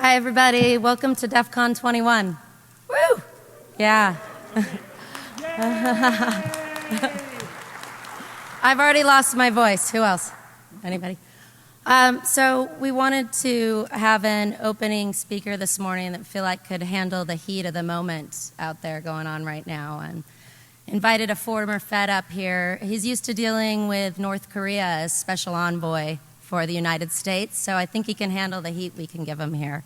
Hi, everybody. Welcome to DEF CON 21. Woo! Yeah. I've already lost my voice. Who else? Anybody? So we wanted to have an opening speaker this morning that we feel like could handle the heat of the moment out there going on right now, and invited a former Fed up here. He's used to dealing with North Korea as special envoy for the United States, so I think he can handle the heat we can give him here.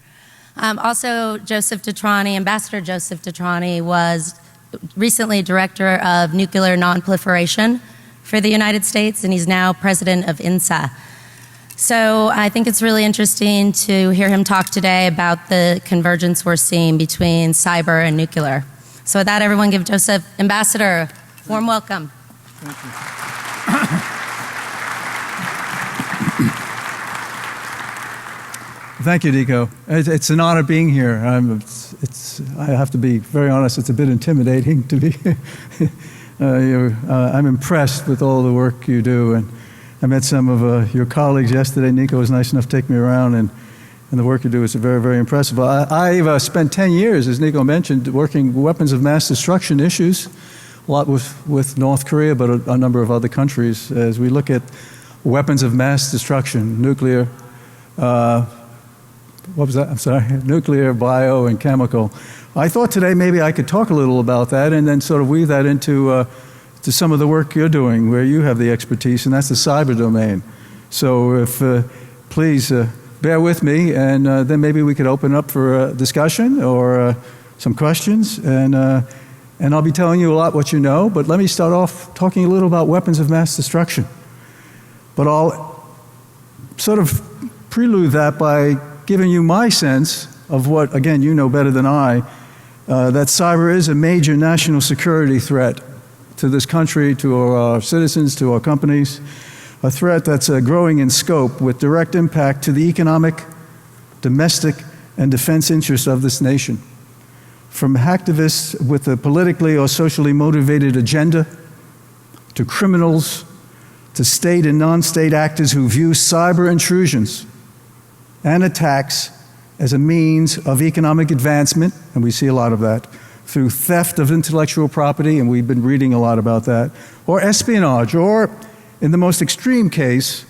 Also, Joseph Detrani, Ambassador Joseph Detrani, was recently Director of Nuclear Nonproliferation for the United States, and he's now President of INSA. So I think it's really interesting to hear him talk today about the convergence we're seeing between cyber and nuclear. So with that, everyone give Joseph, Ambassador, a warm welcome. Thank you. Thank you, Nico. It's an honor being here. I have to be very honest, it's a bit intimidating to be. I'm impressed with all the work you do, and I met some of your colleagues yesterday. Nico was nice enough to take me around, and the work you do is very, very impressive. I've spent 10 years, as Nico mentioned, working weapons of mass destruction issues, a lot with North Korea, but a number of other countries, as we look at weapons of mass destruction, nuclear, what was that? I'm sorry, nuclear, bio, and chemical. I thought today maybe I could talk a little about that and then sort of weave that into to some of the work you're doing where you have the expertise, and that's the cyber domain. So if please bear with me, and then maybe we could open up for a discussion or some questions, and I'll be telling you a lot what you know, but let me start off talking a little about weapons of mass destruction. But I'll sort of prelude that by giving you my sense of what, again, you know better than I, that cyber is a major national security threat to this country, to our citizens, to our companies, a threat that's growing in scope with direct impact to the economic, domestic, and defense interests of this nation. From hacktivists with a politically or socially motivated agenda, to criminals, to state and non-state actors who view cyber intrusions and attacks as a means of economic advancement, and we see a lot of that, through theft of intellectual property, and we've been reading a lot about that, or espionage, or, in the most extreme case,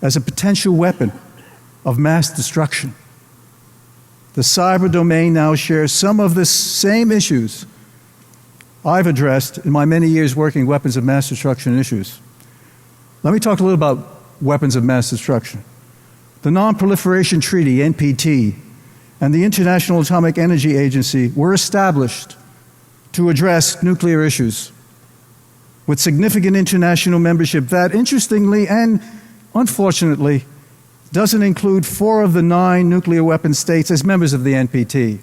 as a potential weapon of mass destruction. The cyber domain now shares some of the same issues I've addressed in my many years working weapons of mass destruction issues. Let me talk a little about weapons of mass destruction. The Non-Proliferation Treaty, NPT, and the International Atomic Energy Agency were established to address nuclear issues with significant international membership that, interestingly and unfortunately, doesn't include 4 of the 9 nuclear weapon states as members of the NPT.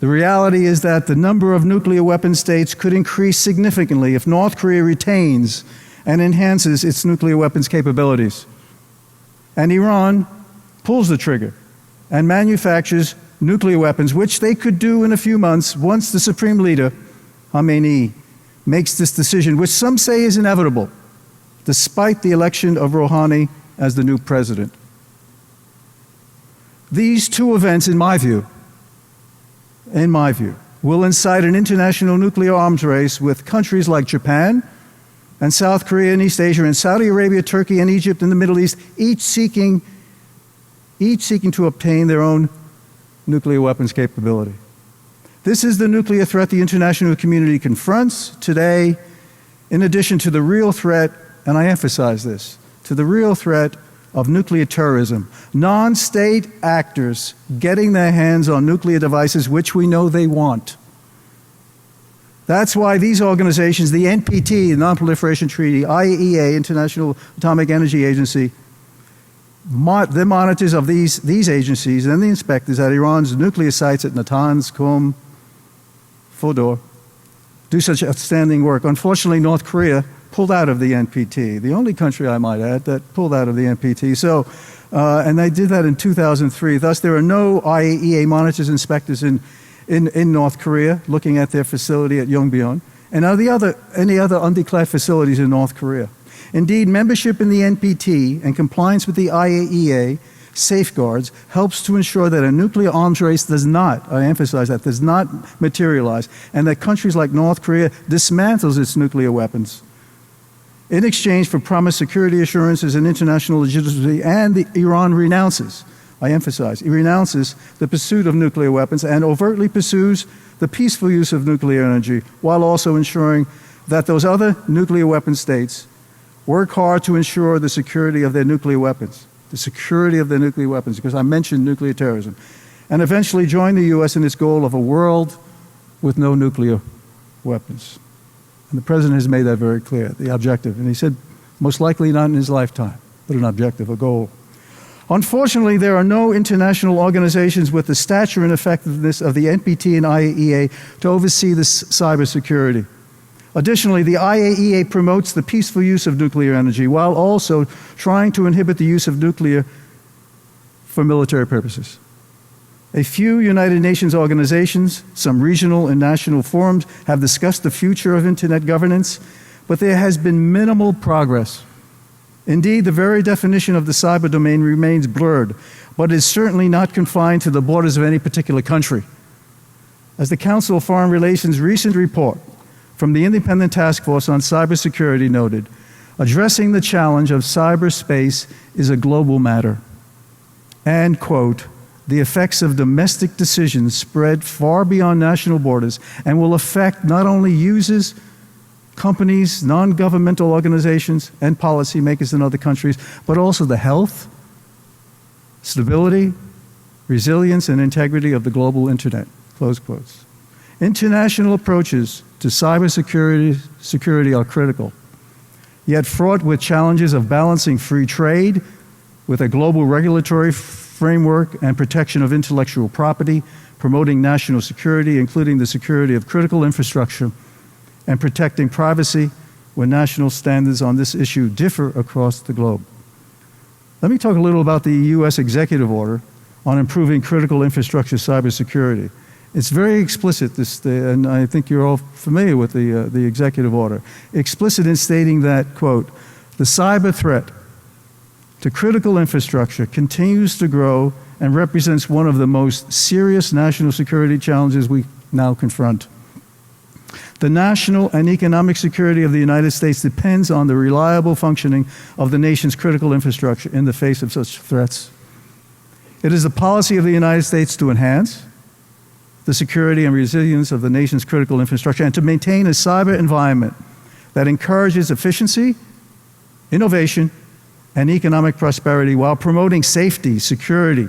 The reality is that the number of nuclear weapon states could increase significantly if North Korea retains and enhances its nuclear weapons capabilities, and Iran pulls the trigger and manufactures nuclear weapons, which they could do in a few months once the Supreme Leader, Khamenei, makes this decision, which some say is inevitable, despite the election of Rouhani as the new president. These 2 events, in my view, will incite an international nuclear arms race with countries like Japan and South Korea and East Asia and Saudi Arabia, Turkey and Egypt in the Middle East, each seeking to obtain their own nuclear weapons capability. This is the nuclear threat the international community confronts today, in addition to the real threat, and I emphasize this, to the real threat of nuclear terrorism. Non-state actors getting their hands on nuclear devices, which we know they want. That's why these organizations, the NPT, the Non-Proliferation Treaty, IAEA, International Atomic Energy Agency, the monitors of these agencies and the inspectors at Iran's nuclear sites at Natanz, Qom, Fordow, do such outstanding work. Unfortunately, North Korea pulled out of the NPT, the only country, I might add, that pulled out of the NPT. So, and they did that in 2003. Thus, there are no IAEA monitors, inspectors in North Korea looking at their facility at Yongbyon, and any other undeclared facilities in North Korea. Indeed, membership in the NPT and compliance with the IAEA safeguards helps to ensure that a nuclear arms race does not, I emphasize that, does not materialize, and that countries like North Korea dismantles its nuclear weapons in exchange for promised security assurances and international legitimacy, and Iran renounces, I emphasize, it renounces the pursuit of nuclear weapons and overtly pursues the peaceful use of nuclear energy, while also ensuring that those other nuclear weapon states work hard to ensure the security of their nuclear weapons, because I mentioned nuclear terrorism, and eventually join the U.S. in its goal of a world with no nuclear weapons. And the president has made that very clear, the objective. And he said, most likely not in his lifetime, but an objective, a goal. Unfortunately, there are no international organizations with the stature and effectiveness of the NPT and IAEA to oversee this cybersecurity. Additionally, the IAEA promotes the peaceful use of nuclear energy while also trying to inhibit the use of nuclear for military purposes. A few United Nations organizations, some regional and national forums have discussed the future of Internet governance, but there has been minimal progress. Indeed, the very definition of the cyber domain remains blurred, but is certainly not confined to the borders of any particular country. As the Council of Foreign Relations' recent report from the Independent Task Force on Cybersecurity noted, addressing the challenge of cyberspace is a global matter. And, quote, the effects of domestic decisions spread far beyond national borders and will affect not only users, companies, non-governmental organizations, and policymakers in other countries, but also the health, stability, resilience, and integrity of the global internet, close quotes. International approaches to cybersecurity are critical, yet fraught with challenges of balancing free trade with a global regulatory framework and protection of intellectual property, promoting national security, including the security of critical infrastructure, and protecting privacy when national standards on this issue differ across the globe. Let me talk a little about the U.S. executive order on improving critical infrastructure cybersecurity. It's very explicit, and I think you're all familiar with the executive order. Explicit in stating that, quote, the cyber threat to critical infrastructure continues to grow and represents one of the most serious national security challenges we now confront. The national and economic security of the United States depends on the reliable functioning of the nation's critical infrastructure in the face of such threats. It is the policy of the United States to enhance the security and resilience of the nation's critical infrastructure and to maintain a cyber environment that encourages efficiency, innovation, and economic prosperity while promoting safety, security,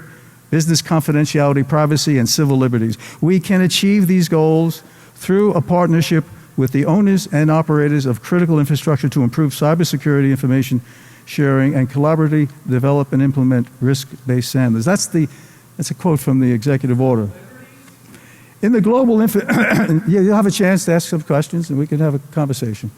business confidentiality, privacy, and civil liberties. We can achieve these goals through a partnership with the owners and operators of critical infrastructure to improve cybersecurity information sharing and collaboratively develop and implement risk-based standards. That's a quote from the executive order. In the global you'll have a chance to ask some questions and we can have a conversation.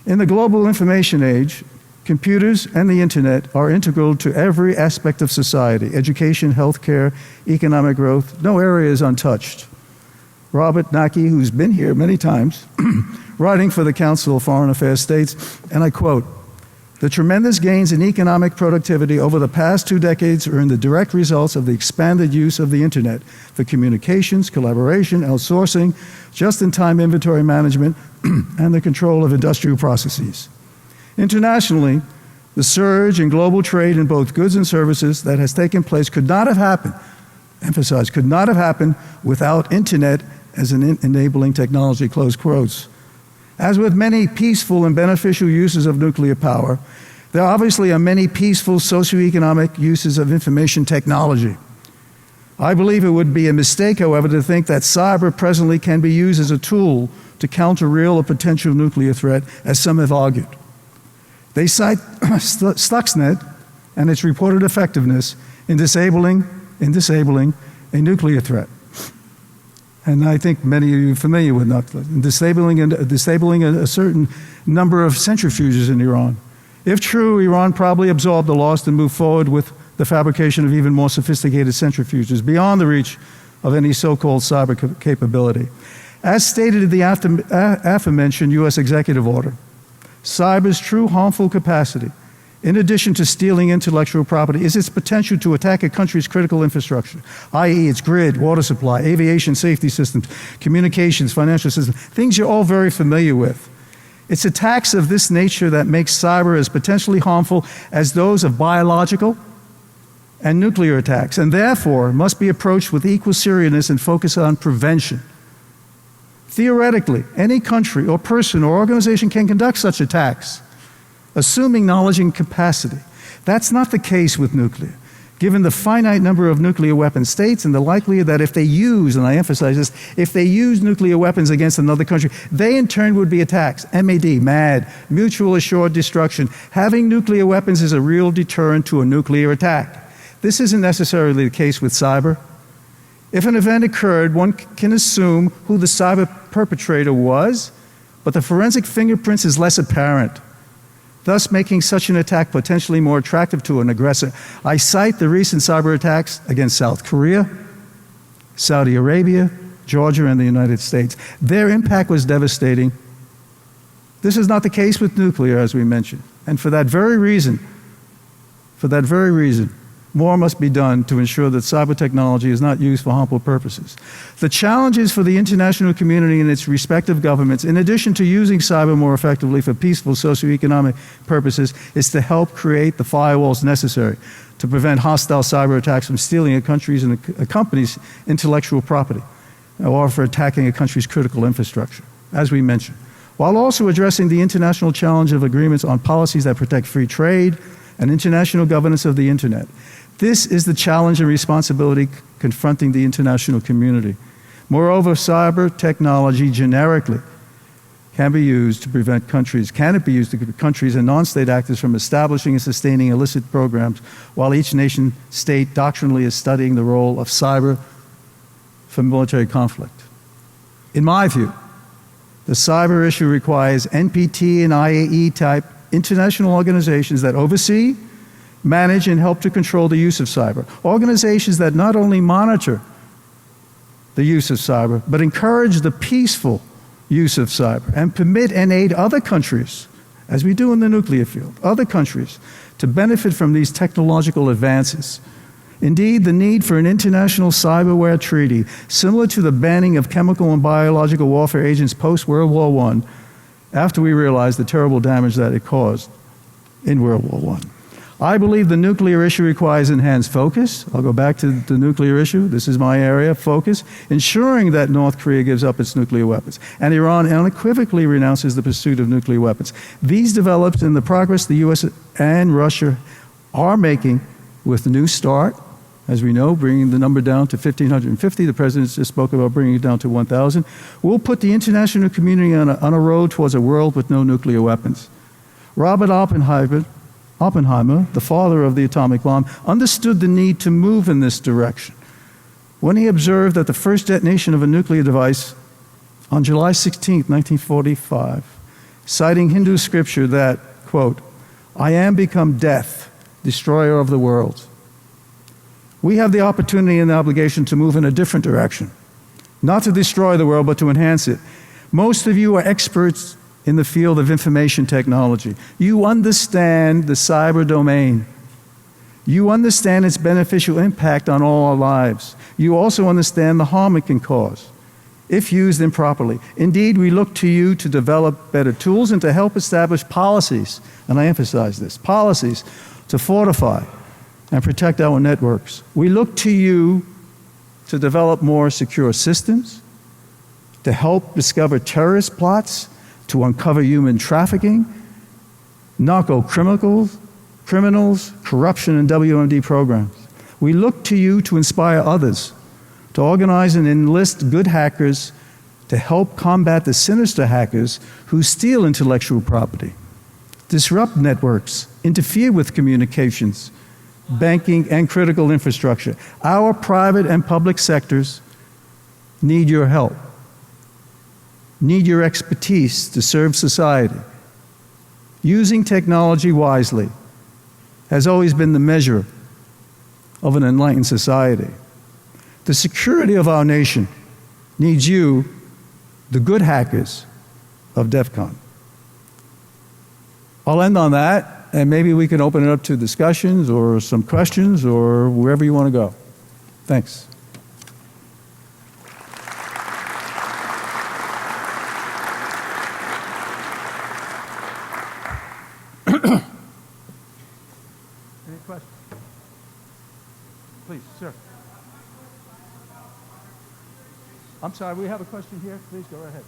In the global information age, computers and the internet are integral to every aspect of society: education, healthcare, economic growth. No area is untouched. Robert Naki, who's been here many times, writing for the Council of Foreign Affairs, states, and I quote, the tremendous gains in economic productivity over the past 2 decades are in the direct results of the expanded use of the internet for communications, collaboration, outsourcing, just-in-time inventory management, and the control of industrial processes. Internationally, the surge in global trade in both goods and services that has taken place could not have happened, emphasize, could not have happened without internet as an enabling technology, close quotes. As with many peaceful and beneficial uses of nuclear power, there obviously are many peaceful socioeconomic uses of information technology. I believe it would be a mistake, however, to think that cyber presently can be used as a tool to counter real or potential nuclear threat, as some have argued. They cite Stuxnet and its reported effectiveness in disabling a nuclear threat. And I think many of you are familiar with disabling a certain number of centrifuges in Iran. If true, Iran probably absorbed the loss and moved forward with the fabrication of even more sophisticated centrifuges beyond the reach of any so-called cyber capability. As stated in the aforementioned U.S. executive order, cyber's true harmful capacity in addition to stealing intellectual property, is its potential to attack a country's critical infrastructure, i.e. its grid, water supply, aviation safety systems, communications, financial systems, things you're all very familiar with. It's attacks of this nature that make cyber as potentially harmful as those of biological and nuclear attacks, and therefore must be approached with equal seriousness and focus on prevention. Theoretically, any country or person or organization can conduct such attacks, assuming knowledge and capacity. That's not the case with nuclear. Given the finite number of nuclear weapon states and the likelihood that if they use, and I emphasize this, if they use nuclear weapons against another country, they in turn would be attacked. MAD, mutual assured destruction. Having nuclear weapons is a real deterrent to a nuclear attack. This isn't necessarily the case with cyber. If an event occurred, one can assume who the cyber perpetrator was, but the forensic fingerprints is less apparent, thus making such an attack potentially more attractive to an aggressor. I cite the recent cyber attacks against South Korea, Saudi Arabia, Georgia, and the United States. Their impact was devastating. This is not the case with nuclear, as we mentioned. And for that very reason, more must be done to ensure that cyber technology is not used for harmful purposes. The challenges for the international community and its respective governments, in addition to using cyber more effectively for peaceful socioeconomic purposes, is to help create the firewalls necessary to prevent hostile cyber attacks from stealing a country's and a company's intellectual property, or for attacking a country's critical infrastructure, as we mentioned, while also addressing the international challenge of agreements on policies that protect free trade and international governance of the Internet. This is the challenge and responsibility confronting the international community. Moreover, cyber technology generically can it be used to prevent countries and non-state actors from establishing and sustaining illicit programs, while each nation state doctrinally is studying the role of cyber for military conflict. In my view, the cyber issue requires NPT and IAE type international organizations that oversee, manage, and help to control the use of cyber. Organizations that not only monitor the use of cyber, but encourage the peaceful use of cyber and permit and aid other countries, as we do in the nuclear field, other countries to benefit from these technological advances. Indeed, the need for an international cyberware treaty, similar to the banning of chemical and biological warfare agents post-World War I, after we realized the terrible damage that it caused in World War I. I believe the nuclear issue requires enhanced focus. I'll go back to the nuclear issue. This is my area, focus. Ensuring that North Korea gives up its nuclear weapons, and Iran unequivocally renounces the pursuit of nuclear weapons. These developments and the progress the U.S. and Russia are making with the New START, as we know, bringing the number down to 1,550. The President just spoke about bringing it down to 1,000. Will put the international community on a road towards a world with no nuclear weapons. Robert Oppenheimer, the father of the atomic bomb, understood the need to move in this direction when he observed that the first detonation of a nuclear device on July 16, 1945, citing Hindu scripture that, quote, "I am become death, destroyer of the world." We have the opportunity and the obligation to move in a different direction, not to destroy the world, but to enhance it. Most of you are experts in the field of information technology. You understand the cyber domain. You understand its beneficial impact on all our lives. You also understand the harm it can cause if used improperly. Indeed, we look to you to develop better tools and to help establish policies, and I emphasize this, policies to fortify and protect our networks. We look to you to develop more secure systems, to help discover terrorist plots, to uncover human trafficking, criminals, corruption, and WMD programs. We look to you to inspire others, to organize and enlist good hackers to help combat the sinister hackers who steal intellectual property, disrupt networks, interfere with communications, banking, and critical infrastructure. Our private and public sectors need your help, need your expertise to serve society. Using technology wisely has always been the measure of an enlightened society. The security of our nation needs you, the good hackers of DEF CON. I'll end on that. and maybe we can open it up to discussions or some questions or wherever you want to go. Thanks. Any questions? Please, sir. I'm sorry, we have a question here. Please go ahead.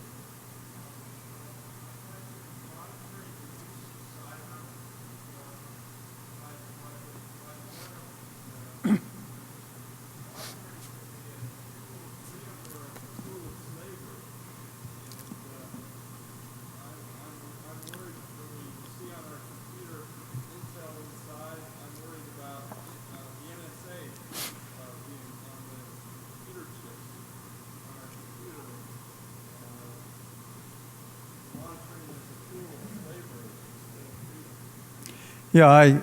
Yeah,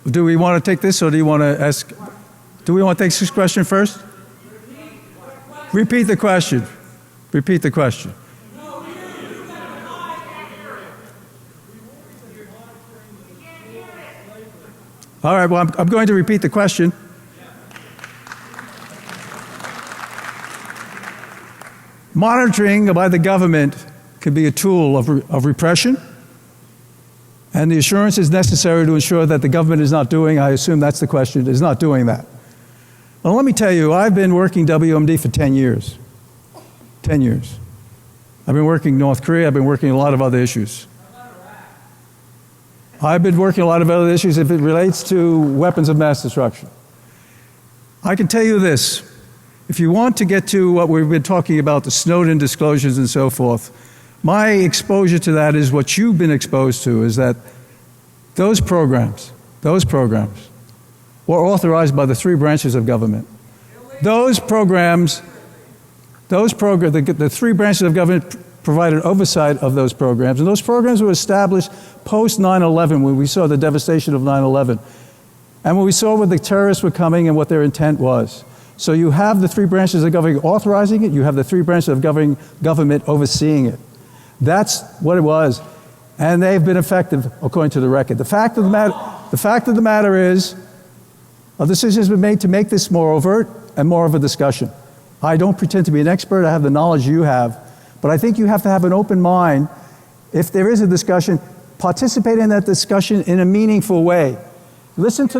do we want to take this or do you want to ask? Do we want to take this question first? Repeat the question. Repeat the question. All right, well, I'm going to repeat the question. Monitoring by the government can be a tool of repression, and the assurance is necessary to ensure that the government is not doing, I assume that's the question, is not doing that. Well, let me tell you, I've been working WMD for 10 years. 10 years. I've been working North Korea, I've been working a lot of other issues. I've been working a lot of other issues if it relates to weapons of mass destruction. I can tell you this, if you want to get to what we've been talking about, the Snowden disclosures and so forth, my exposure to that is what you've been exposed to, is that those programs were authorized by the three branches of government. The three branches of government provided oversight of those programs, and those programs were established post 9/11 when we saw the devastation of 9/11, and when we saw where the terrorists were coming and what their intent was. So you have the three branches of government authorizing it, you have the three branches of government overseeing it. That's what it was, and they've been effective according to the record. The fact of the matter is, a decision has been made to make this more overt and more of a discussion. I don't pretend to be an expert, I have the knowledge you have, but I think you have to have an open mind. If there is a discussion, participate in that discussion in a meaningful way. Listen to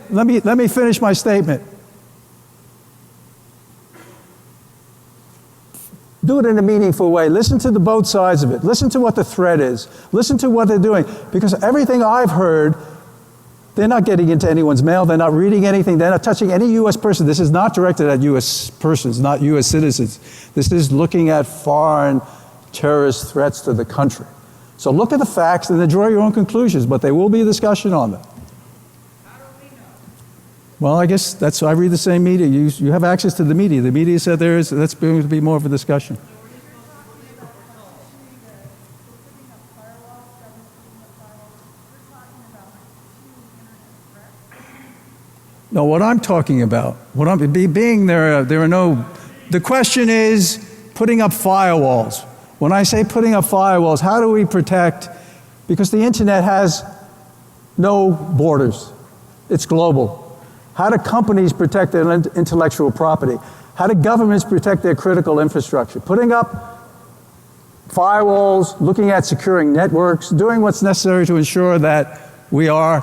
let me finish my statement. Do it in a meaningful way. Listen to both sides of it. Listen to what the threat is. Listen to what they're doing. Because everything I've heard, they're not getting into anyone's mail. They're not reading anything. They're not touching any U.S. person. This is not directed at U.S. persons, not U.S. citizens. This is looking at foreign terrorist threats to the country. So look at the facts and then draw your own conclusions, but there will be a discussion on them. Well, I guess I read the same media. You have access to the media. The media said that's going to be more of a discussion. No, what I'm talking about, the question is putting up firewalls. When I say putting up firewalls, how do we protect, because the internet has no borders. It's global. How do companies protect their intellectual property? How do governments protect their critical infrastructure? Putting up firewalls, looking at securing networks, doing what's necessary to ensure that we are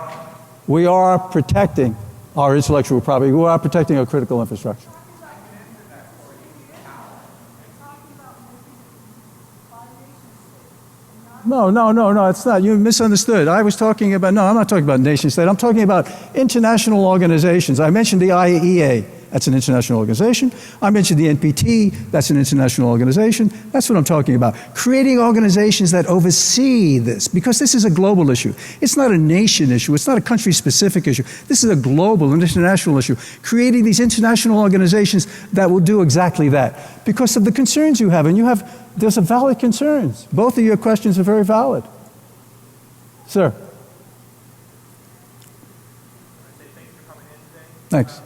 protecting our intellectual property, we are protecting our critical infrastructure. No, it's not. You misunderstood. I was talking about, I'm not talking about nation state. I'm talking about international organizations. I mentioned the IAEA. That's an international organization. I mentioned the NPT. That's an international organization. That's what I'm talking about. Creating organizations that oversee this, because this is a global issue. It's not a nation issue. It's not a country-specific issue. This is a global and international issue. Creating these international organizations that will do exactly that because of the concerns you have. And there's a valid concerns. Both of your questions are very valid. Sir. Thanks.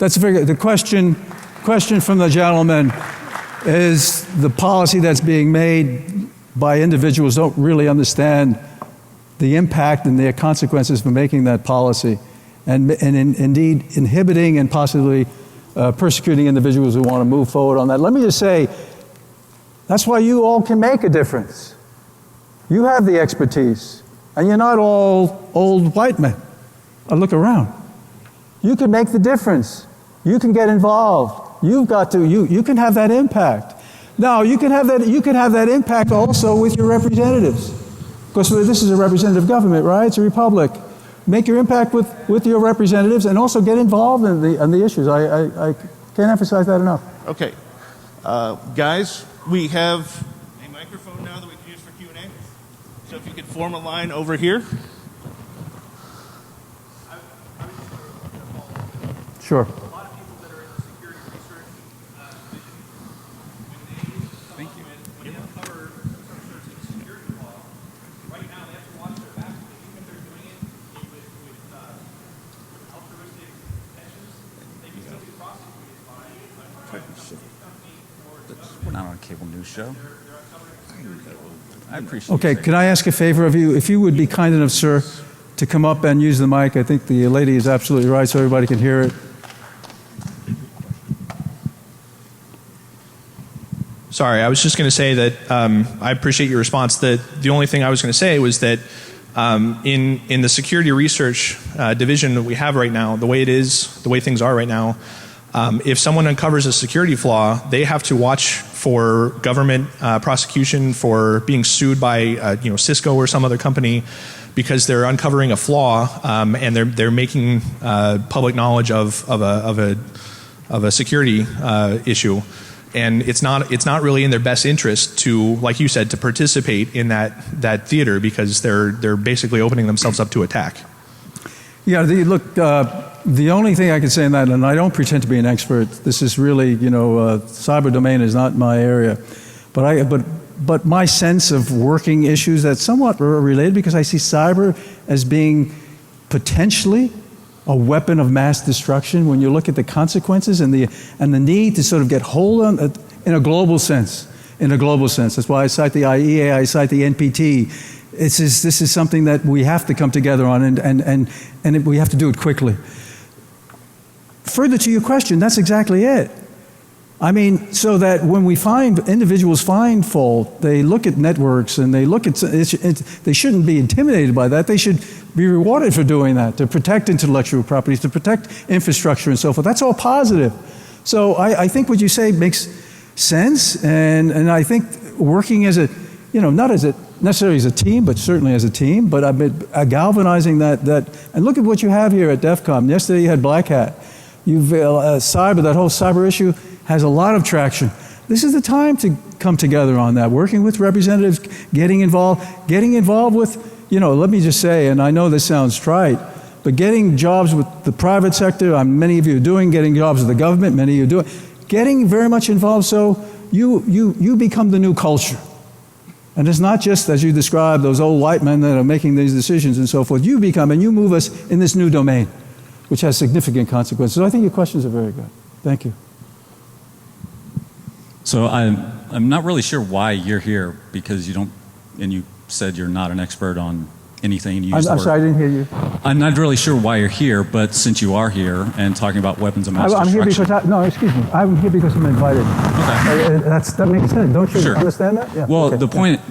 That's very good. The question from the gentleman is the policy that's being made by individuals don't really understand the impact and their consequences for making that policy, and indeed inhibiting and possibly persecuting individuals who want to move forward on that. Let me just say, that's why you all can make a difference. You have the expertise, and you're not all old white men. Look around. You can make the difference. You can get involved. You've got to. You can have that impact. Now you can have that impact also with your representatives, because this is a representative government, right? It's a republic. Make your impact with your representatives, and also get involved in the issues. I can't emphasize that enough. Okay, guys, we have a microphone now that we can use for Q&A. So if you could form a line over here. Sure. A lot of people that are in the security research division, when they uncover some sorts of security law, right now they have to watch their back. Even if they're doing it with altruistic intentions, they can still be prosecuted by a private company or We're not on a cable news show. I appreciate it. Okay, can I ask a favor of you? If you would be kind enough, sir, to come up and use the mic. I think the lady is absolutely right, so everybody can hear it. Sorry, I was just going to say that I appreciate your response. That the only thing I was going to say was that in the security research division that we have right now, the way things are right now, if someone uncovers a security flaw, they have to watch for government prosecution for being sued by Cisco or some other company, because they're uncovering a flaw and they're making public knowledge of a security issue. And it's not really in their best interest to, like you said, to participate in that theater, because they're basically opening themselves up to attack. Yeah, the only thing I can say in that, and I don't pretend to be an expert, this is really, cyber domain is not my area, but my sense of working issues that's somewhat related, because I see cyber as being potentially a weapon of mass destruction when you look at the consequences and the need to sort of get hold on in a global sense. That's why I cite the IEA, I cite the NPT. This is something that we have to come together on, and we have to do it quickly. Further to your question, that's exactly it. I mean, so that when individuals find fault, they look at networks and they look at, they shouldn't be intimidated by that. They should be rewarded for doing that, to protect intellectual properties, to protect infrastructure and so forth. That's all positive. So I think what you say makes sense, and I think working as not necessarily as a team, but certainly as a team, but I've been galvanizing that, and look at what you have here at DEF CON. Yesterday you had Black Hat. You've that whole cyber issue has a lot of traction. This is the time to come together on that, working with representatives, getting involved with, let me just say, and I know this sounds trite, but getting jobs with the private sector, many of you are doing, getting jobs with the government, many of you are doing, getting very much involved so you become the new culture. And it's not just, as you described, those old white men that are making these decisions and so forth. You become, and you move us in this new domain, which has significant consequences. So I think your questions are very good. Thank you. So I'm not really sure why you're here, because you don't, and you said you're not an expert on anything. I'm sorry, I didn't hear you. I'm not really sure why you're here, but since you are here and talking about weapons of mass destruction. I'm here because excuse me. I'm here because I'm invited. Okay. That makes sense. Don't you Sure. understand that? Yeah. Well, Okay.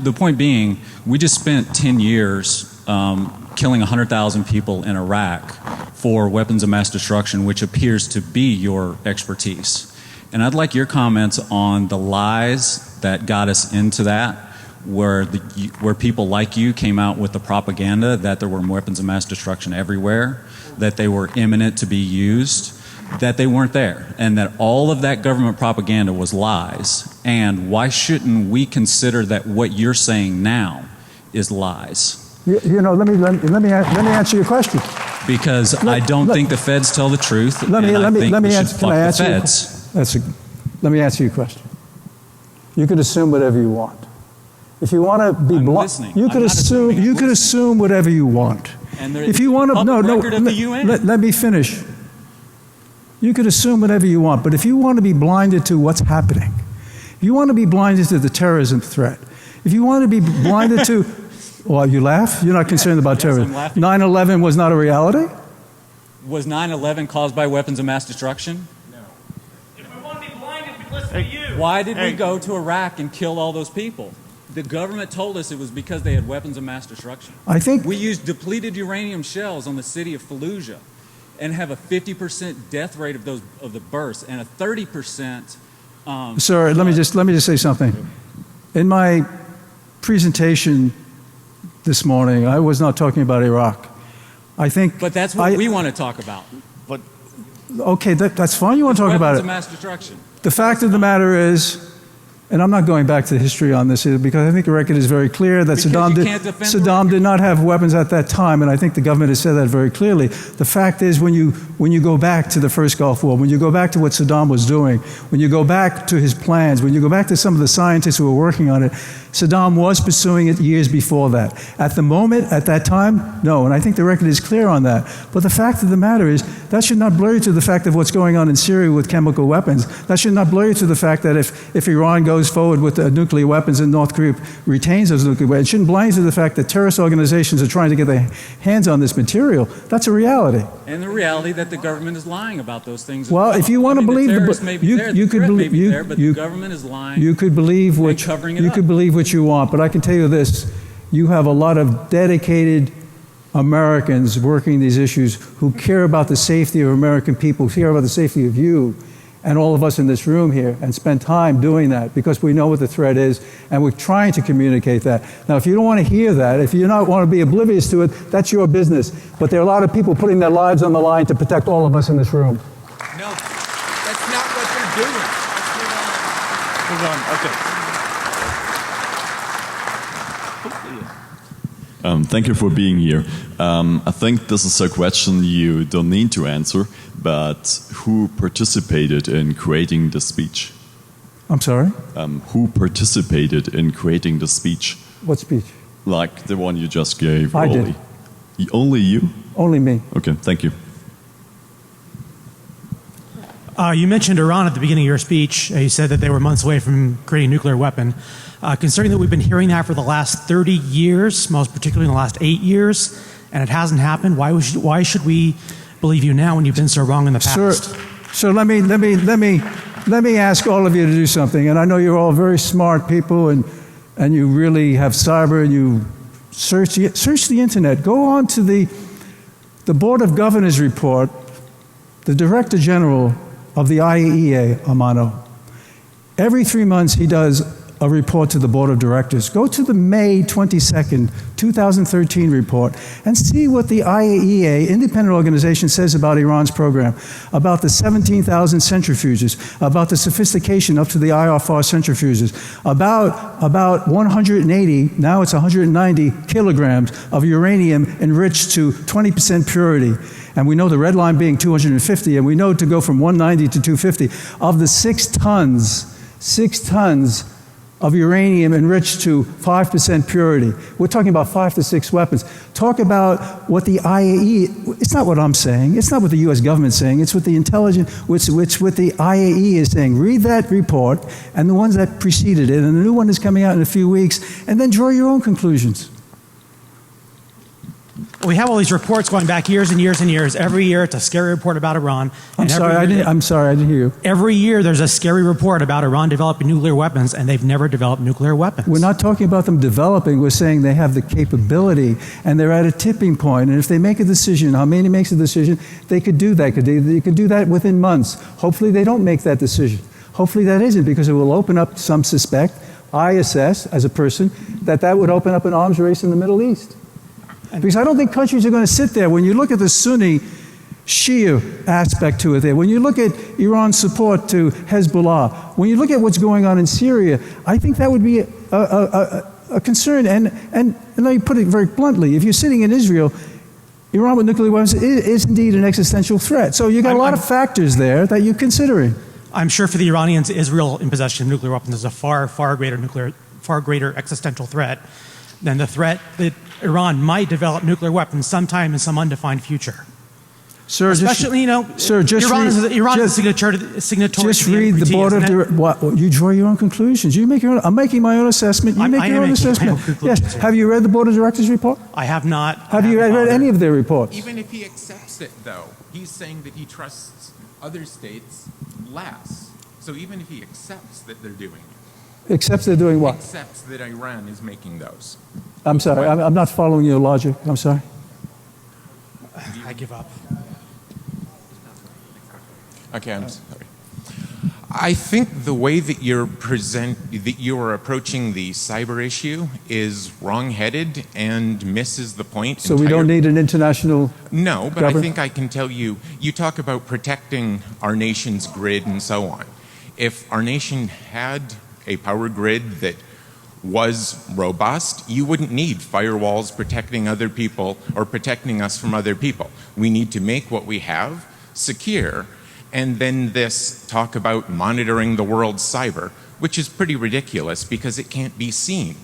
the point being, we just spent 10 years killing 100,000 people in Iraq for weapons of mass destruction, which appears to be your expertise. And I'd like your comments on the lies that got us into that, where people like you came out with the propaganda that there were weapons of mass destruction everywhere, that they were imminent to be used, that they weren't there, and that all of that government propaganda was lies. And why shouldn't we consider that what you're saying now is lies? Let me answer your question. Because I don't think the feds tell the truth, and I think we should fuck the feds. Let me answer your question. You could assume whatever you want. If you want to be blunt, you could assume whatever you want. And if you want to, record of the UN. Let me finish. You could assume whatever you want, but if you want to be blinded to what's happening, if you want to be blinded to the terrorism threat, if you want to be blinded to, well, you laugh? You're not concerned about terrorism. 9/11 was not a reality? Was 9/11 caused by weapons of mass destruction? If we want to be blinded, we listen to you. Why did we go to Iraq and kill all those people? The government told us it was because they had weapons of mass destruction. I think We used depleted uranium shells on the city of Fallujah and have a 50% death rate of the bursts and a 30%. Sir, let me just say something. In my presentation this morning, I was not talking about Iraq. I think. But that's what we want to talk about. But Okay, that's fine. You want to talk about Weapons it. of mass destruction. The fact of the matter is, and I'm not going back to the history on this either, because I think the record is very clear that Because you can't defend the Saddam record. did not have weapons at that time, and I think the government has said that very clearly. The fact is, when you go back to the first Gulf War, when you go back to what Saddam was doing, when you go back to his plans, when you go back to some of the scientists who were working on it, Saddam was pursuing it years before that. At the moment, at that time, no, and I think the record is clear on that. But the fact of the matter is, that should not blur you to the fact of what's going on in Syria with chemical weapons. That should not blur you to the fact that if Iran goes forward with nuclear weapons and North Korea retains those nuclear weapons, it shouldn't blind you to the fact that terrorist organizations are trying to get their hands on this material. That's a reality. And the reality that the government is lying about those things. Well, if you want to believe the the terrorists may be you, there, you the could threat may believe be you, there, but you, the government is lying. you could believe what and covering it you up. could believe what you want, but I can tell you this: you have a lot of dedicated Americans working these issues who care about the safety of American people, care about the safety of you and all of us in this room here, and spend time doing that because we know what the threat is and we're trying to communicate that. Now, if you don't want to hear that, if you don't want to be oblivious to it, that's your business. But there are a lot of people putting their lives on the line to protect all of us in this room. No, that's not what they're doing. move on. Okay. Thank you for being here. I think this is a question you don't need to answer, but who participated in creating the speech? I'm sorry? Who participated in creating the speech? What speech? Like the one you just gave. I Oli. did. Only you? Only me. Okay, thank you. You mentioned Iran at the beginning of your speech. You said that they were months away from creating a nuclear weapon. Considering that we've been hearing that for the last 30 years, most particularly in the last 8 years, and it hasn't happened, why should we believe you now when you've been so wrong in the past? Sir, let me ask all of you to do something. And I know you're all very smart people, and you really have cyber, and you search the internet. Go on to the Board of Governors report, the Director General of the IAEA, Amano. Every 3 months he does a report to the Board of Directors. Go to the May 22nd, 2013 report and see what the IAEA, independent organization, says about Iran's program, about the 17,000 centrifuges, about the sophistication up to the IR-4 centrifuges, about 180, now it's 190 kilograms of uranium enriched to 20% purity. And we know the red line being 250, and we know to go from 190 to 250. Of the 6 tons of uranium enriched to 5% purity. We're talking about 5 to 6 weapons. Talk about what the IAEA, it's not what I'm saying, it's not what the US government's saying, it's what the intelligence, what the IAEA is saying. Read that report and the ones that preceded it, and the new one is coming out in a few weeks, and then draw your own conclusions. We have all these reports going back years and years and years. Every year it's a scary report about Iran. I'm sorry, I didn't hear you. Every year there's a scary report about Iran developing nuclear weapons, and they've never developed nuclear weapons. We're not talking about them developing. We're saying they have the capability, and they're at a tipping point. And if they make a decision, Khomeini makes a decision, they could do that. They could do that within months. Hopefully they don't make that decision. Hopefully that isn't, because it will open up some suspect. I assess, as a person, that would open up an arms race in the Middle East. Because I don't think countries are going to sit there. When you look at the Sunni Shia aspect to it there, when you look at Iran's support to Hezbollah, when you look at what's going on in Syria, I think that would be a concern. And let me put it very bluntly. If you're sitting in Israel, Iran with nuclear weapons is indeed an existential threat. So you've got a lot of factors there that you're considering. I'm sure for the Iranians, Israel in possession of nuclear weapons is a far greater existential threat than the threat that Iran might develop nuclear weapons sometime in some undefined future. Sir, Especially, you know, sir, just Iran read, is a signatory just to the read the NPT, board of isn't it? what, you draw your own conclusions. You make your own. I'm making my own assessment. You I make am your own making my assessment. own conclusions, Yes. yeah. Have you read the board of directors report? I have not. Have you read any of their reports? Even if he accepts it, though, he's saying that he trusts other states less. So even if he accepts that they're doing it, Except they're doing what? accepts that Iran is making those. I'm sorry. I'm not following your logic. I'm sorry. I give up. Okay, I'm sorry. I think the way that you are approaching the cyber issue is wrong-headed and misses the point. So we don't need an international. No, but government? I think I can tell you. You talk about protecting our nation's grid and so on. If our nation had a power grid that was robust, you wouldn't need firewalls protecting other people or protecting us from other people. We need to make what we have secure. And then this talk about monitoring the world's cyber, which is pretty ridiculous because it can't be seen.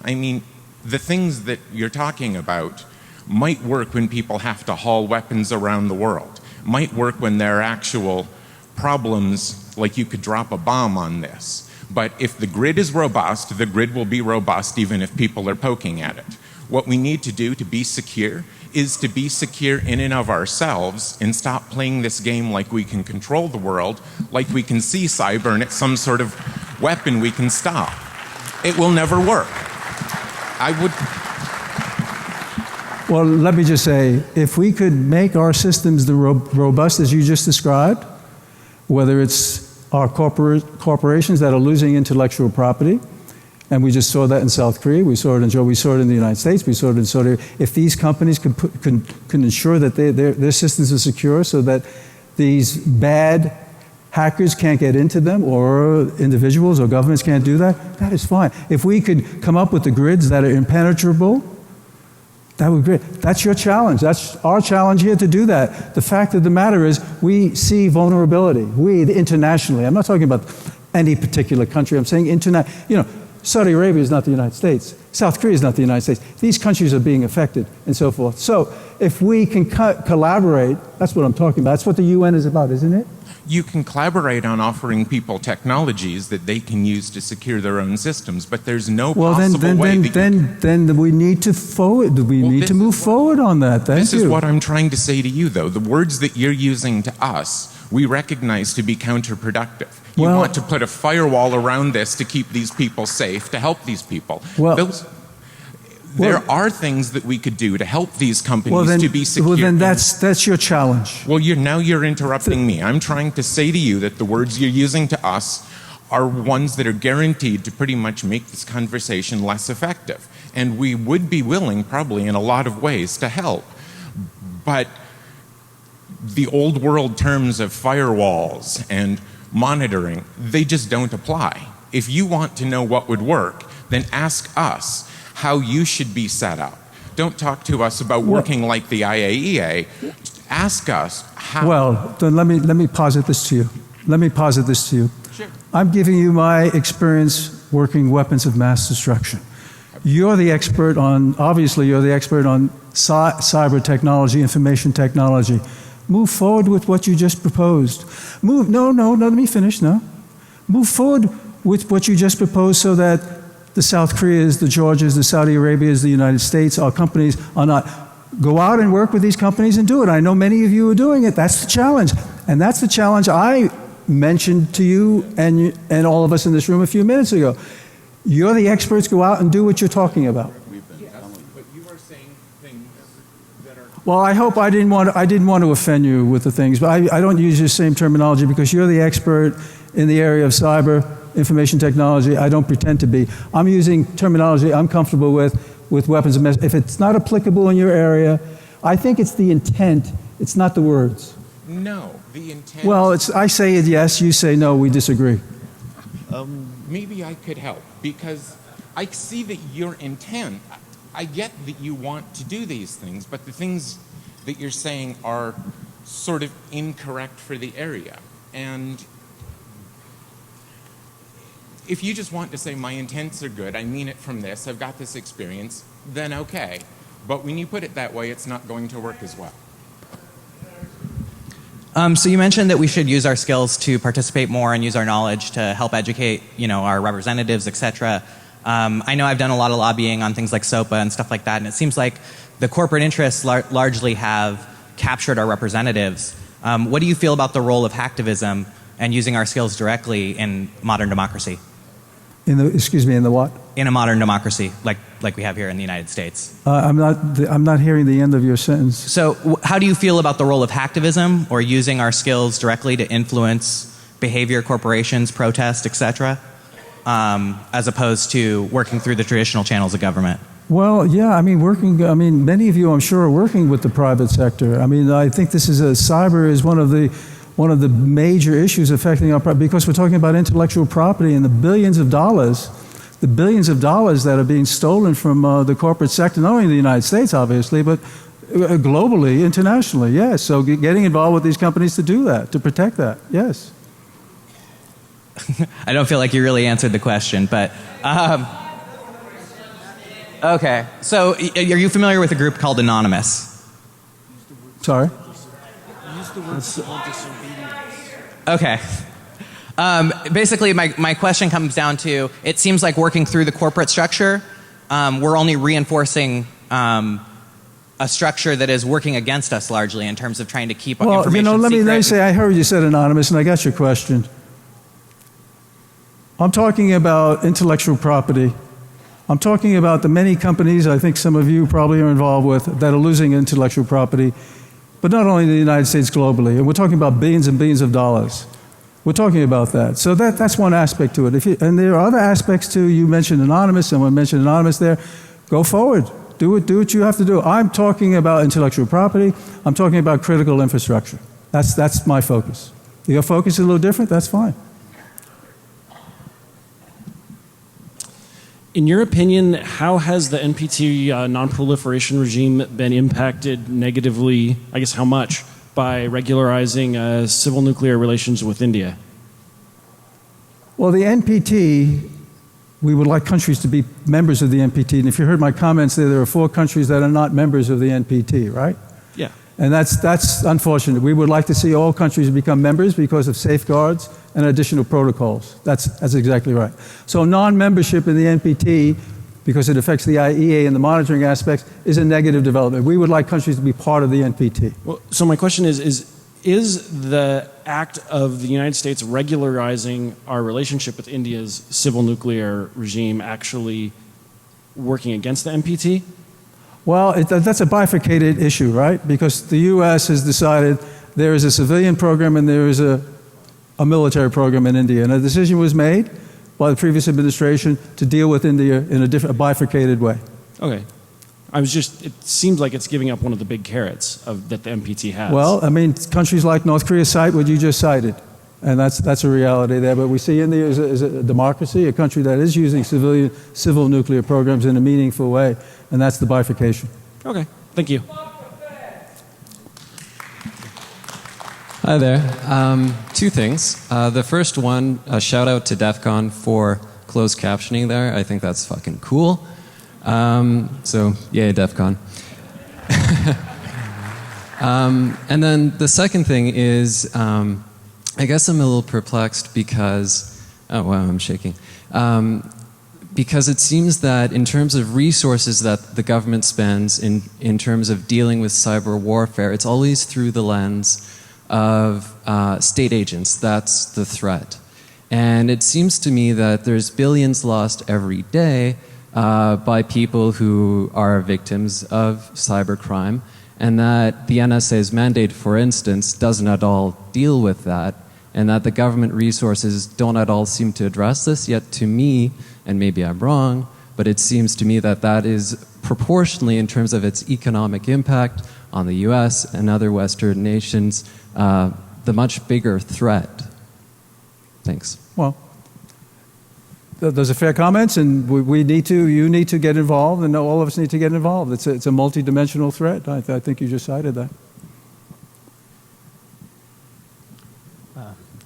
I mean, the things that you're talking about might work when people have to haul weapons around the world, might work when there are actual problems, like you could drop a bomb on this. But if the grid is robust, the grid will be robust even if people are poking at it. What we need to do to be secure is to be secure in and of ourselves and stop playing this game like we can control the world, like we can see cyber and it's some sort of weapon we can stop. It will never work. Well, let me just say, if we could make our systems the robust as you just described, whether it's our corporations that are losing intellectual property, and we just saw that in South Korea, we saw it in the United States, we saw it in Saudi Arabia. If these companies can ensure that their systems are secure so that these bad hackers can't get into them, or individuals or governments can't do that, that is fine. If we could come up with the grids that are impenetrable, that would be great. That's your challenge. That's our challenge here to do that. The fact of the matter is we see vulnerability. We, internationally, I'm not talking about any particular country, I'm saying international. Saudi Arabia is not the United States. South Korea is not the United States. These countries are being affected and so forth. So if we can collaborate, that's what I'm talking about. That's what the UN is about, isn't it? You can collaborate on offering people technologies that they can use to secure their own systems, but there's no possible way that then we need to forward. We need to move forward on that. Thank you. This is what I'm trying to say to you, though. The words that you're using to us, we recognize to be counterproductive. You want to put a firewall around this to keep these people safe, to help these people. There are things that we could do to help these companies to be secure. Well, then that's your challenge. Well, now you're interrupting me. I'm trying to say to you that the words you're using to us are ones that are guaranteed to pretty much make this conversation less effective. And we would be willing, probably in a lot of ways, to help. But the old world terms of firewalls and monitoring, they just don't apply. If you want to know what would work, then ask us how you should be set up. Don't talk to us about working like the IAEA. Ask us how. Well, then let me posit this to you. Sure. I'm giving you my experience working weapons of mass destruction. You're the expert on cyber technology, information technology. Move forward with what you just proposed. No, let me finish, no. Move forward with what you just proposed so that the South Koreas, the Georgias, the Saudi Arabias, the United States, our companies are not. Go out and work with these companies and do it. I know many of you are doing it. That's the challenge. And that's the challenge I mentioned to you and all of us in this room a few minutes ago. You're the experts. Go out and do what you're talking about. But you are saying things that are... Well, I hope I didn't want to offend you with the things, but I don't use your same terminology because you're the expert in the area of cyber, information technology. I don't pretend to be. I'm using terminology I'm comfortable with weapons of mass. If it's not applicable in your area, I think it's the intent. It's not the words. No, the intent... Well, I say it yes, you say no, we disagree. Maybe I could help, because I see that your intent, I get that you want to do these things, but the things that you're saying are sort of incorrect for the area. And if you just want to say my intents are good, I mean it from this, I've got this experience, then okay. But when you put it that way, it's not going to work as well. So you mentioned that we should use our skills to participate more and use our knowledge to help educate, our representatives, et cetera. I know I've done a lot of lobbying on things like SOPA and stuff like that, and it seems like the corporate interests largely have captured our representatives. What do you feel about the role of hacktivism and using our skills directly in modern democracy? In the what? In a modern democracy, like we have here in the United States. I'm not hearing the end of your sentence. So, how do you feel about the role of hacktivism or using our skills directly to influence behavior, corporations, protest, etc., as opposed to working through the traditional channels of government? Well, yeah, many of you, I'm sure, are working with the private sector. I think cyber is one of the major issues affecting because we're talking about intellectual property and the billions of dollars that are being stolen from the corporate sector, not only in the United States, obviously, but globally, internationally, yes. So getting involved with these companies to do that, to protect that, yes. I don't feel like you really answered the question, but okay. So are you familiar with a group called Anonymous? Sorry? Okay. Basically, my question comes down to, it seems like working through the corporate structure, we're only reinforcing a structure that is working against us largely in terms of trying to keep information secret. Let me say, I heard you said Anonymous, and I got your question. I'm talking about intellectual property. I'm talking about the many companies I think some of you probably are involved with that are losing intellectual property, but not only in the United States, globally. And we're talking about billions and billions of dollars. We're talking about that. So that's one aspect to it. And there are other aspects too. You mentioned Anonymous, someone mentioned Anonymous there. Go forward. Do what you have to do. I'm talking about intellectual property. I'm talking about critical infrastructure. That's my focus. If your focus is a little different, that's fine. In your opinion, how has the NPT non-proliferation regime been impacted negatively, I guess how much, by regularizing civil nuclear relations with India? Well, the NPT, we would like countries to be members of the NPT. And if you heard my comments there are 4 countries that are not members of the NPT, right? Yeah. And that's unfortunate. We would like to see all countries become members because of safeguards and additional protocols. That's exactly right. So non-membership in the NPT, because it affects the IEA and the monitoring aspects, is a negative development. We would like countries to be part of the NPT. Well, so my question is the act of the United States regularizing our relationship with India's civil nuclear regime actually working against the NPT? Well, that's a bifurcated issue, right? Because the U.S. has decided there is a civilian program and there is a military program in India. And a decision was made by the previous administration to deal with India in a bifurcated way. Okay. It seems like it's giving up one of the big carrots that the NPT has. Well, countries like North Korea cite what you just cited. And that's a reality there. But we see India as a democracy, a country that is using civil nuclear programs in a meaningful way. And that's the bifurcation. Okay. Thank you. Hi there. 2 things. The first one, a shout out to DEF CON for closed captioning there. I think that's fucking cool. So, yay, DEF CON. And then the second thing is, I guess I'm a little perplexed because, oh wow, I'm shaking. Because it seems that in terms of resources that the government spends in terms of dealing with cyber warfare, it's always through the lens of state agents. That's the threat. And it seems to me that there's billions lost every day by people who are victims of cybercrime, and that the NSA's mandate, for instance, doesn't at all deal with that, and that the government resources don't at all seem to address this. Yet to me, and maybe I'm wrong, but it seems to me that that is proportionally, in terms of its economic impact on the US and other Western nations, the much bigger threat. Thanks. Well, those are fair comments, and you need to get involved, and all of us need to get involved. It's a multi-dimensional threat. I think you just cited that.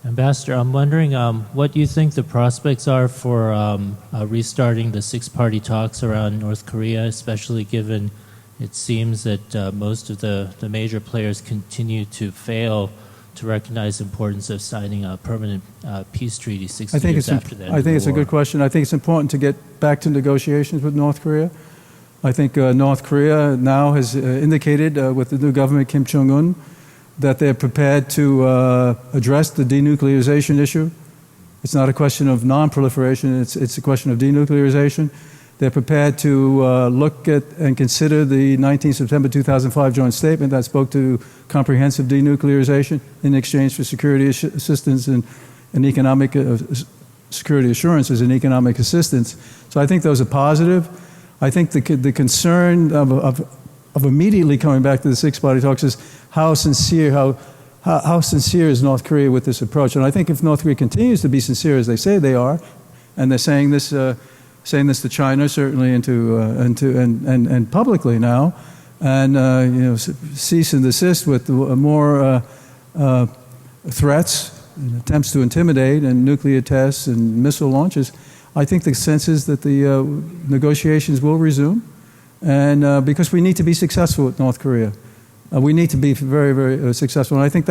Ambassador, I'm wondering what you think the prospects are for restarting the 6-party talks around North Korea, especially given it seems that most of the major players continue to fail to recognize the importance of signing a permanent peace treaty 60 I think years it's after the end I of think the it's a war? good question. I think it's important to get back to negotiations with North Korea. I think North Korea now has indicated with the new government, Kim Jong-un, that they're prepared to address the denuclearization issue. It's not a question of non-proliferation, it's a question of denuclearization. They're prepared to look at and consider the 19 September 2005 joint statement that spoke to comprehensive denuclearization in exchange for security assistance and economic security assurances and economic assistance. So I think those are positive. I think the concern of immediately coming back to the six-party talks is how sincere is North Korea with this approach. And I think if North Korea continues to be sincere as they say they are, and they're saying this to China certainly and publicly now, and cease and desist with more threats and attempts to intimidate and nuclear tests and missile launches, I think the sense is that the negotiations will resume, and because we need to be successful with North Korea. We need to be very, very successful, and I think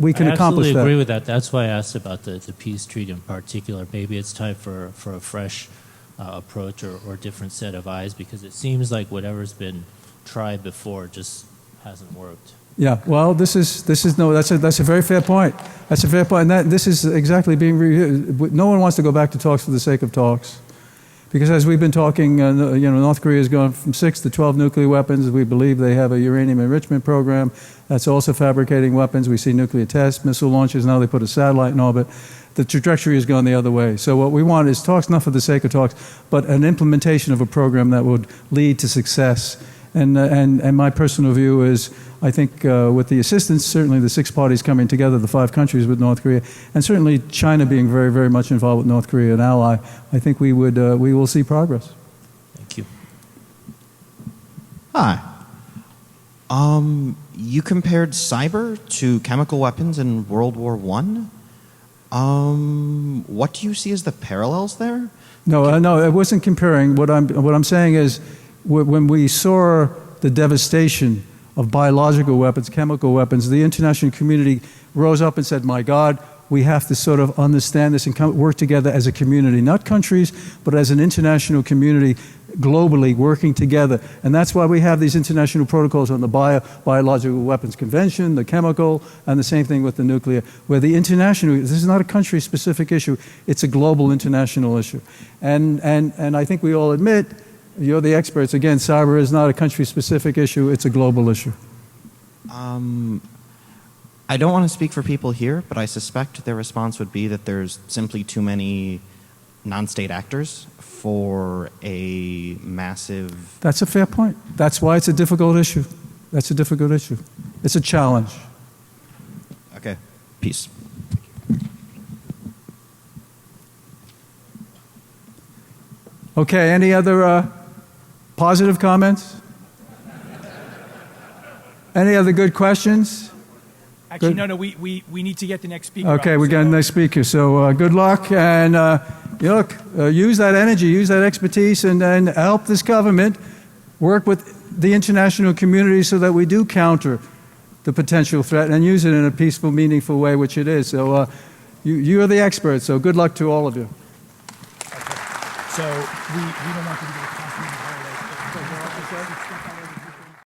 we can accomplish that. I absolutely agree with that. That's why I asked about the peace treaty in particular. Maybe it's time for a fresh approach or different set of eyes, because it seems like whatever's been tried before just hasn't worked. Yeah, well, that's a very fair point. That's a fair point, and this is exactly being reviewed. No one wants to go back to talks for the sake of talks. Because as we've been talking, North Korea has gone from 6 to 12 nuclear weapons. We believe they have a uranium enrichment program that's also fabricating weapons. We see nuclear tests, missile launches. Now they put a satellite in orbit. The trajectory has gone the other way. So what we want is talks, not for the sake of talks, but an implementation of a program that would lead to success. And my personal view is, I think with the assistance, certainly the six parties coming together, the 5 countries with North Korea, and certainly China being very, very much involved with North Korea, an ally, I think we will see progress. Thank you. Hi. You compared cyber to chemical weapons in World War I. What do you see as the parallels there? No, I wasn't comparing. What I'm saying is, when we saw the devastation of biological weapons, chemical weapons, the international community rose up and said, my God, we have to sort of understand this and work together as a community, not countries, but as an international community globally working together. And that's why we have these international protocols on the biological weapons convention, the chemical, and the same thing with the nuclear, where the international, this is not a country-specific issue, it's a global international issue. And I think we all admit, you're the experts. Again, cyber is not a country-specific issue. It's a global issue. I don't want to speak for people here, but I suspect their response would be that there's simply too many non-state actors for a massive... That's a fair point. That's why it's a difficult issue. That's a difficult issue. It's a challenge. Okay. Peace. Okay, any other positive comments? Any other good questions? Actually, good? no, we need to get the next speaker. Okay, we got the next speaker. So good luck, and use that energy, use that expertise, and help this government work with the international community so that we do counter the potential threat and use it in a peaceful, meaningful way, which it is. So you are the experts, so good luck to all of you. So we don't want to do the